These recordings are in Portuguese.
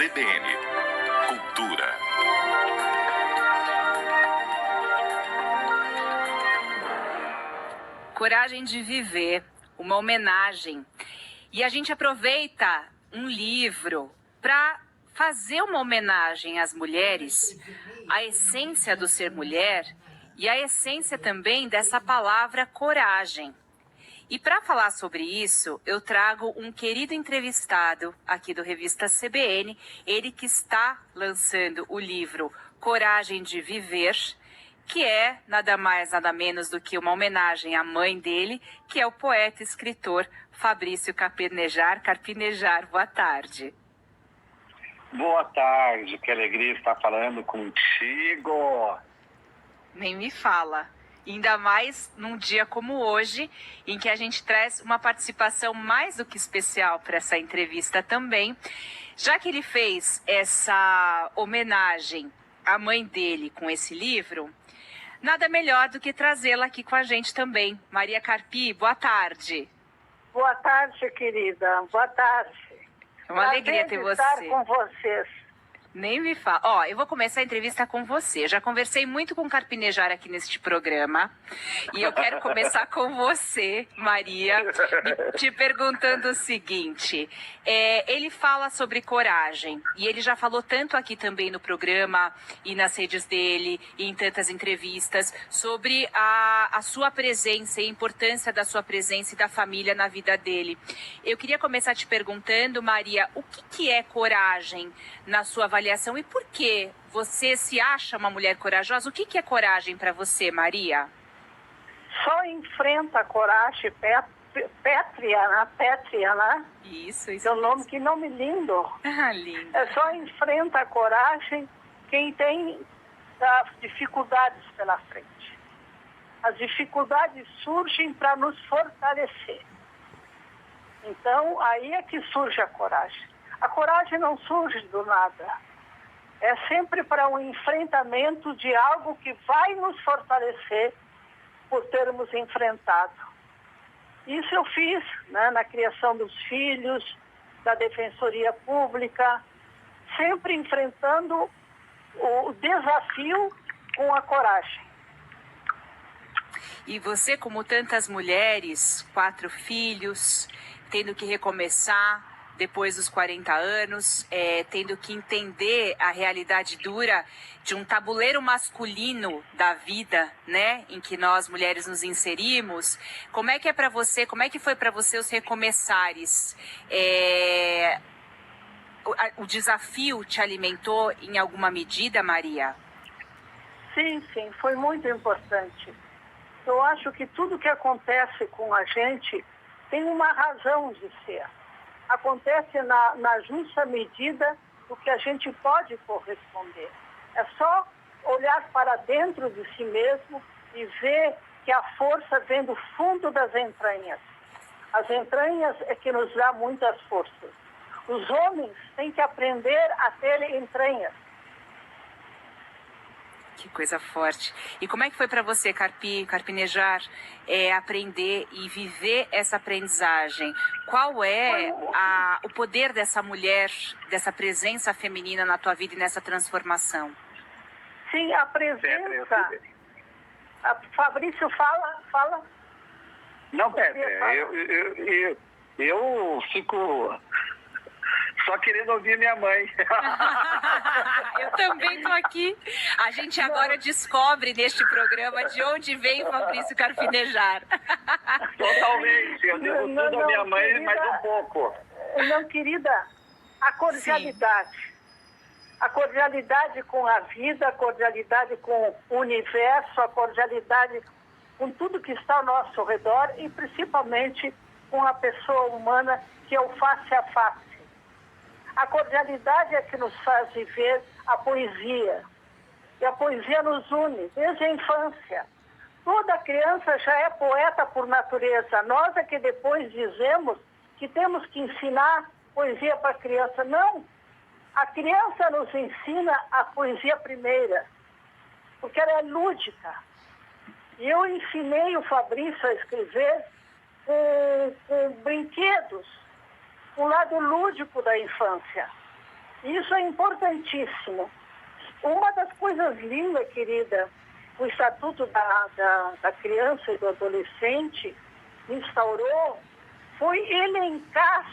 CBN. Cultura. Coragem de Viver, uma homenagem. E a gente aproveita um livro para fazer uma homenagem às mulheres, à essência do ser mulher e à essência também dessa palavra coragem. E para falar sobre isso, eu trago um querido entrevistado aqui do Revista CBN, ele que está lançando o livro Coragem de Viver, que é nada mais, nada menos do que uma homenagem à mãe dele, que é o poeta e escritor Fabrício Carpinejar. Carpinejar, boa tarde. Boa tarde, que alegria estar falando contigo. Nem me fala. Ainda mais num dia como hoje, em que a gente traz uma participação mais do que especial para essa entrevista também, já que ele fez essa homenagem à mãe dele com esse livro. Nada melhor do que trazê-la aqui com a gente também. Maria Carpi, boa tarde. Boa tarde, querida. Boa tarde. É uma alegria ter você. Estar com vocês. Nem me fala. Ó, eu vou começar a entrevista com você. Já conversei muito com o Carpinejar aqui neste programa. E eu quero começar com você, Maria, te perguntando o seguinte. Ele fala sobre coragem. E ele já falou tanto aqui também no programa e nas redes dele, e em tantas entrevistas, sobre a sua presença e a importância da sua presença e da família na vida dele. Eu queria começar te perguntando, Maria, o que é coragem na sua avaliação e por que você se acha uma mulher corajosa? O que é coragem para você, Maria? Só enfrenta a coragem pétrea, né? Isso. Que nome lindo. Ah, lindo. Só enfrenta a coragem quem tem as dificuldades pela frente. As dificuldades surgem para nos fortalecer. Então, aí é que surge a coragem. A coragem não surge do nada. É sempre para um enfrentamento de algo que vai nos fortalecer por termos enfrentado. Isso eu fiz, né, na criação dos filhos, da Defensoria Pública, sempre enfrentando o desafio com a coragem. E você, como tantas mulheres, 4 filhos, tendo que recomeçar depois dos 40 anos, tendo que entender a realidade dura de um tabuleiro masculino da vida, né, em que nós mulheres nos inserimos. Como é que é para você? Como é que foi para você os recomeçares? O desafio te alimentou em alguma medida, Maria? Sim, foi muito importante. Eu acho que tudo que acontece com a gente tem uma razão de ser. Acontece na justa medida do que a gente pode corresponder. É só olhar para dentro de si mesmo e ver que a força vem do fundo das entranhas. As entranhas é que nos dá muitas forças. Os homens têm que aprender a ter entranhas. Que coisa forte. E como é que foi para você, Carpinejar, aprender e viver essa aprendizagem? Qual é o poder dessa mulher, dessa presença feminina na tua vida e nessa transformação? Sim, a presença. Fabrício, fala. Não, eu fico só querendo ouvir minha mãe. Eu também tô aqui. A gente agora descobre neste programa de onde vem o Fabrício Carpinejar. Totalmente. Eu devo tudo à minha mãe, querida, mais um pouco. Não, querida, a cordialidade. Sim. A cordialidade com a vida, a cordialidade com o universo, a cordialidade com tudo que está ao nosso redor e principalmente com a pessoa humana, que é o face a face. A cordialidade é que nos faz viver a poesia. E a poesia nos une desde a infância. Toda criança já é poeta por natureza. Nós é que depois dizemos que temos que ensinar poesia para a criança. Não. A criança nos ensina a poesia primeira, porque ela é lúdica. E eu ensinei o Fabrício a escrever com brinquedos, o lado lúdico da infância. Isso é importantíssimo. Uma das coisas lindas, querida, o Estatuto da Criança e do Adolescente instaurou foi elencar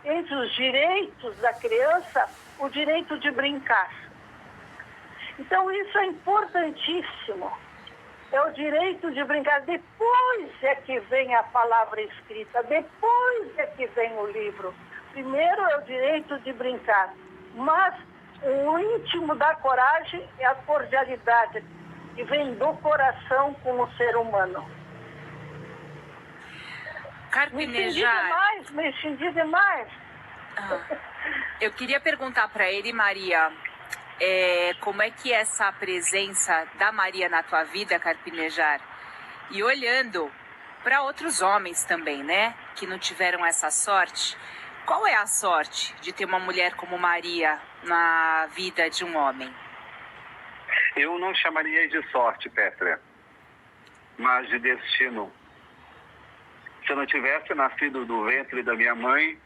entre os direitos da criança o direito de brincar. Então isso é importantíssimo. É o direito de brincar. Depois é que vem a palavra escrita, depois é que vem o livro. Primeiro é o direito de brincar, mas o íntimo da coragem é a cordialidade, que vem do coração com o ser humano. Carpinejar. Me estendi demais. Eu queria perguntar para ele, Maria, como é que é essa presença da Maria na tua vida, Carpinejar? E olhando para outros homens também, né, que não tiveram essa sorte, qual é a sorte de ter uma mulher como Maria na vida de um homem? Eu não chamaria de sorte, Petra, mas de destino. Se eu não tivesse nascido do ventre da minha mãe,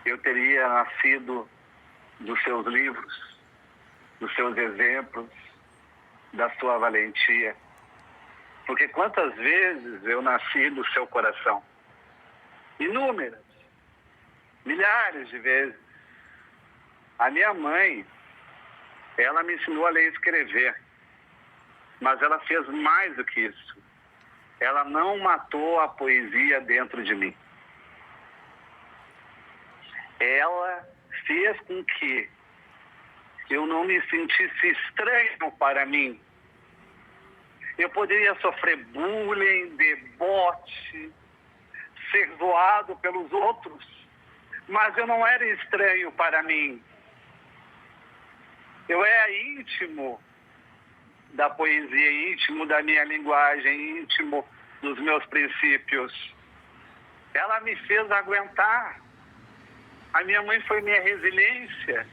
eu teria nascido dos seus livros, dos seus exemplos, da sua valentia. Porque quantas vezes eu nasci do seu coração? Inúmeras, milhares de vezes. A minha mãe, ela me ensinou a ler e escrever, mas ela fez mais do que isso. Ela não matou a poesia dentro de mim. Ela fez com que eu não me sentisse estranho para mim. Eu poderia sofrer bullying, debote, ser zoado pelos outros, mas eu não era estranho para mim. Eu era íntimo da poesia, íntimo da minha linguagem, íntimo dos meus princípios. Ela me fez aguentar. A minha mãe foi minha resiliência.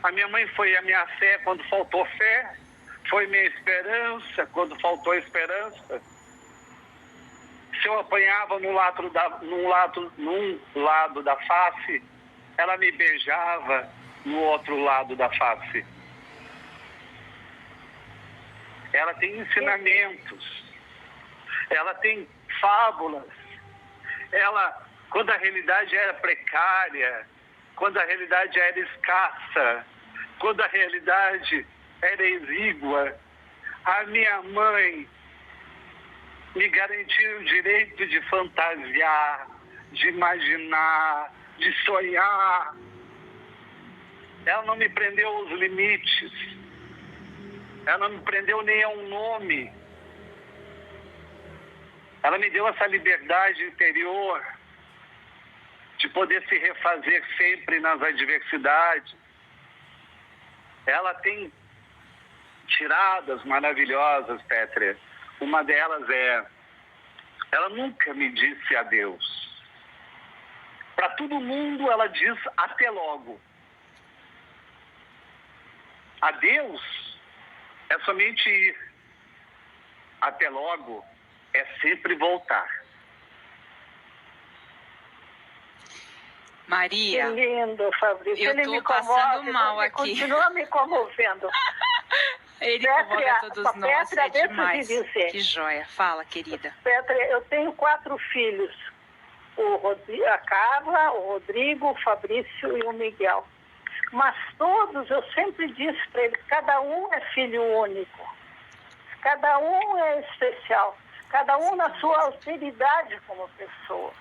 A minha mãe foi a minha fé quando faltou fé. Foi minha esperança quando faltou esperança. Se eu apanhava num lado da face, ela me beijava no outro lado da face. Ela tem ensinamentos. Ela tem fábulas. Ela, quando a realidade era precária, quando a realidade era escassa, quando a realidade era exígua, a minha mãe me garantiu o direito de fantasiar, de imaginar, de sonhar. Ela não me prendeu aos limites. Ela não me prendeu nem a um nome. Ela me deu essa liberdade interior de poder se refazer sempre nas adversidades. Ela tem tiradas maravilhosas, Petra. Uma delas ela nunca me disse adeus. Para todo mundo ela diz até logo. Adeus é somente ir. Até logo é sempre voltar. Maria, Que lindo, Fabrício. eu Ele tô me passando comove, mal ele aqui. Continua me comovendo. Ele Petra, comove a todos nós, Petra, é deixa eu te demais. dizer. Que joia. Fala, querida. Petra, eu tenho 4 filhos. A Carla, o Rodrigo, o Fabrício e o Miguel. Mas todos, eu sempre disse para eles, cada um é filho único. Cada um é especial. Cada um na sua alteridade como pessoa.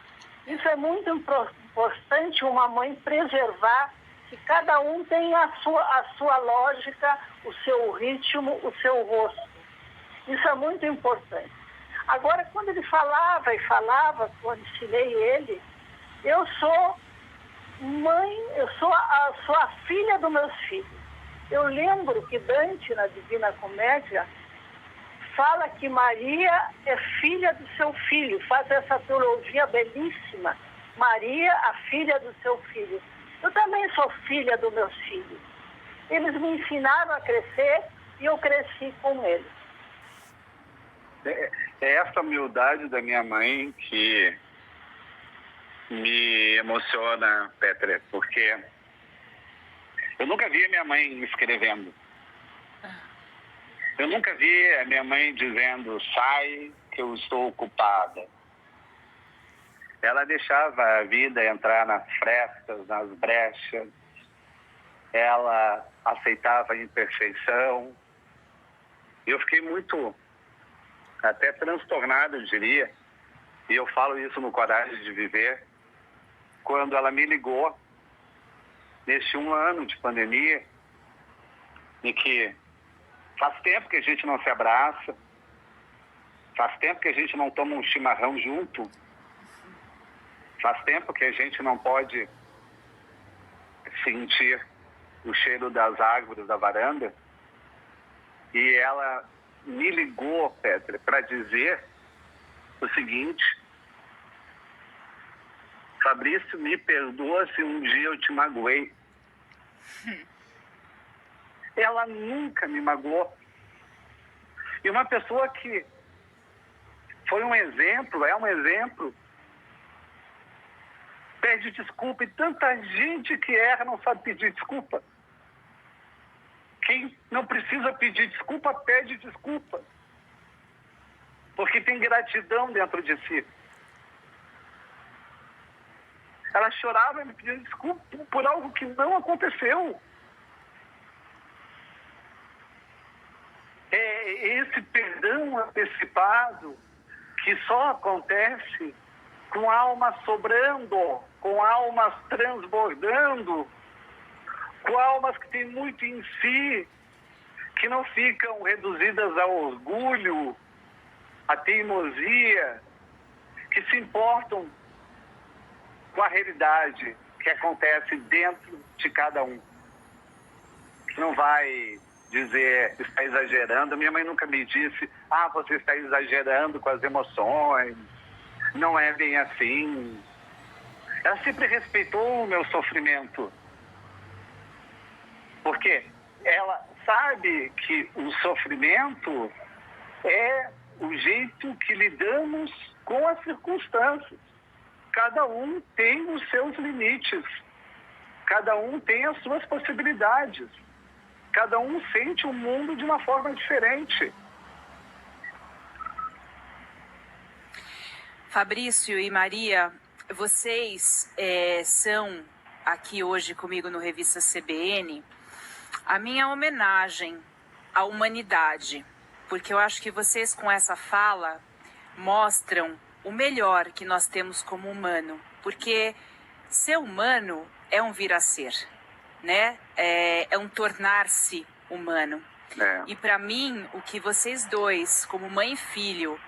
Isso é muito importante uma mãe preservar que cada um tem a sua lógica, o seu ritmo, o seu rosto. Isso é muito importante. Agora, quando ele falava, quando ensinei ele, eu sou mãe, eu sou a filha dos meus filhos. Eu lembro que Dante, na Divina Comédia, fala que Maria é filha do seu filho, faz essa teologia belíssima. Maria, a filha do seu filho. Eu também sou filha dos meus filhos. Eles me ensinaram a crescer e eu cresci com eles. É essa humildade da minha mãe que me emociona, Petra, porque Eu nunca vi a minha mãe escrevendo. Eu nunca vi a minha mãe dizendo, sai que eu estou ocupada. Ela deixava a vida entrar nas frestas, nas brechas. Ela aceitava a imperfeição. Eu fiquei muito, até transtornado, eu diria, e eu falo isso no Coragem de Viver, quando ela me ligou, neste 1 ano de pandemia, em que faz tempo que a gente não se abraça, faz tempo que a gente não toma um chimarrão junto, faz tempo que a gente não pode sentir o cheiro das árvores da varanda. E ela me ligou, Petra, para dizer o seguinte: Fabrício, me perdoa se um dia eu te magoei. Ela nunca me magoou. E uma pessoa que foi um exemplo, é um exemplo, pede desculpa. E tanta gente que erra não sabe pedir desculpa. Quem não precisa pedir desculpa, pede desculpa. Porque tem gratidão dentro de si. Ela chorava e me pedia desculpa por algo que não aconteceu. É esse perdão antecipado que só acontece com almas sobrando, com almas transbordando, com almas que têm muito em si, que não ficam reduzidas ao orgulho, à teimosia, que se importam com a realidade que acontece dentro de cada um. Não vai dizer, está exagerando. Minha mãe nunca me disse, você está exagerando com as emoções, não é bem assim. Ela sempre respeitou o meu sofrimento. Porque ela sabe que o sofrimento é o jeito que lidamos com as circunstâncias. Cada um tem os seus limites. Cada um tem as suas possibilidades. Cada um sente o mundo de uma forma diferente. Fabrício e Maria, vocês são aqui hoje comigo no Revista CBN a minha homenagem à humanidade, porque eu acho que vocês com essa fala mostram o melhor que nós temos como humano, porque ser humano é um vir a ser, né? É um tornar-se humano. E para mim, o que vocês dois, como mãe e filho,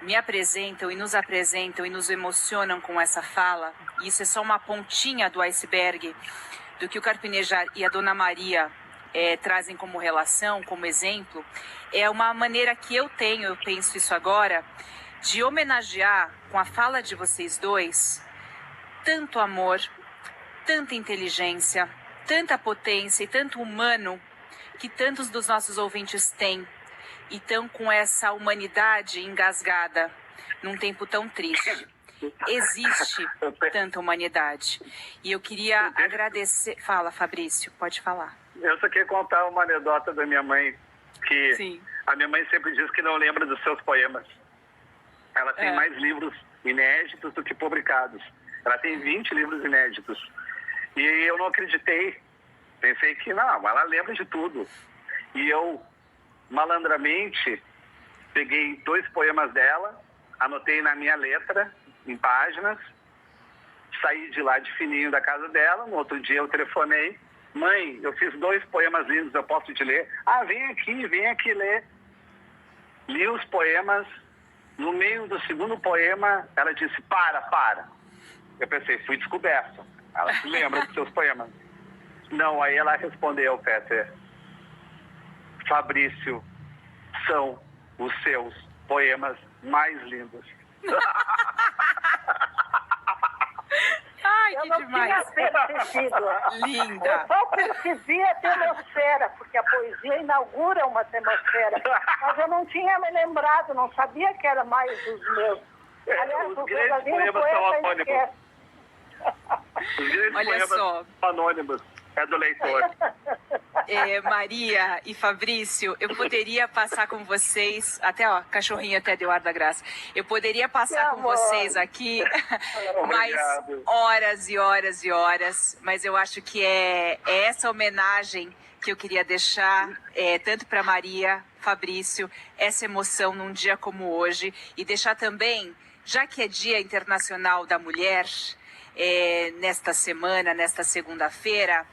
me apresentam e nos emocionam com essa fala, e isso é só uma pontinha do iceberg do que o Carpinejar e a Dona Maria trazem como relação, como exemplo, é uma maneira que eu penso isso agora, de homenagear com a fala de vocês dois tanto amor, tanta inteligência, tanta potência e tanto humano que tantos dos nossos ouvintes têm e estão com essa humanidade engasgada num tempo tão triste. Existe tanta humanidade. E eu queria agradecer... Fala, Fabrício, pode falar. Eu só queria contar uma anedota da minha mãe, que Sim. A minha mãe sempre diz que não lembra dos seus poemas. Ela tem mais livros inéditos do que publicados. Ela tem 20 livros inéditos. E eu não acreditei. Pensei que não, ela lembra de tudo. E eu, malandramente, peguei 2 poemas dela, anotei na minha letra, em páginas, saí de lá de fininho da casa dela. No outro dia eu telefonei: mãe, eu fiz 2 poemas lindos, eu posso te ler? Vem aqui ler. Li os poemas. No meio do segundo poema, ela disse, para. Eu pensei, fui descoberto. Ela se lembra dos seus poemas. Não, aí ela respondeu, Peter, Fabrício, são os seus poemas mais lindos. Ai, Eu que não demais. tinha percebido. Linda. Eu só percebi a atmosfera, porque a poesia inaugura uma atmosfera. Mas eu não tinha me lembrado, não sabia que era mais os meus. Aliás, os o grandes verdadeiro poemas são poeta anônimos. esquece. Os grandes Olha poemas só. são anônimos. É do leitor. Maria e Fabrício, eu poderia passar com vocês, até ó, cachorrinho até deu ar da graça. Eu poderia passar com vocês aqui mais horas e horas e horas, mas eu acho que é essa homenagem que eu queria deixar, tanto para Maria, Fabrício, essa emoção num dia como hoje, e deixar também, já que é Dia Internacional da Mulher, nesta semana, nesta segunda-feira,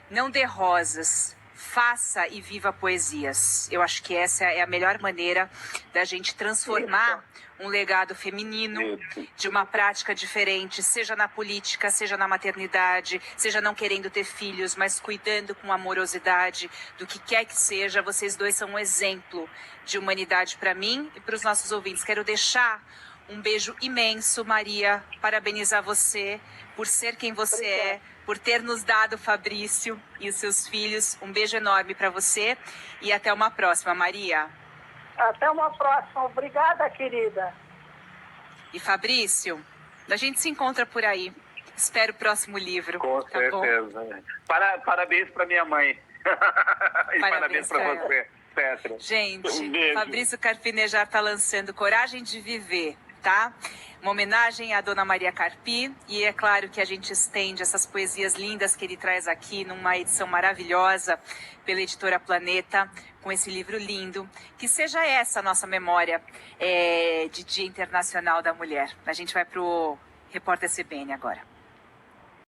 não dê rosas, faça e viva poesias. Eu acho que essa é a melhor maneira da gente transformar um legado feminino de uma prática diferente, seja na política, seja na maternidade, seja não querendo ter filhos, mas cuidando com amorosidade do que quer que seja. Vocês dois são um exemplo de humanidade para mim e para os nossos ouvintes. Quero deixar um beijo imenso, Maria, parabenizar você por ser quem você é, por ter nos dado Fabrício e os seus filhos. Um beijo enorme para você e até uma próxima, Maria. Até uma próxima. Obrigada, querida. E Fabrício, a gente se encontra por aí. Espero o próximo livro. Com certeza. Parabéns para minha mãe. E parabéns para você, Petra. Gente, Fabrício Carpinejar está lançando Coragem de Viver, tá? Uma homenagem à Dona Maria Carpi, e é claro que a gente estende essas poesias lindas que ele traz aqui numa edição maravilhosa pela editora Planeta, com esse livro lindo. Que seja essa a nossa memória de Dia Internacional da Mulher. A gente vai pro Repórter CBN agora.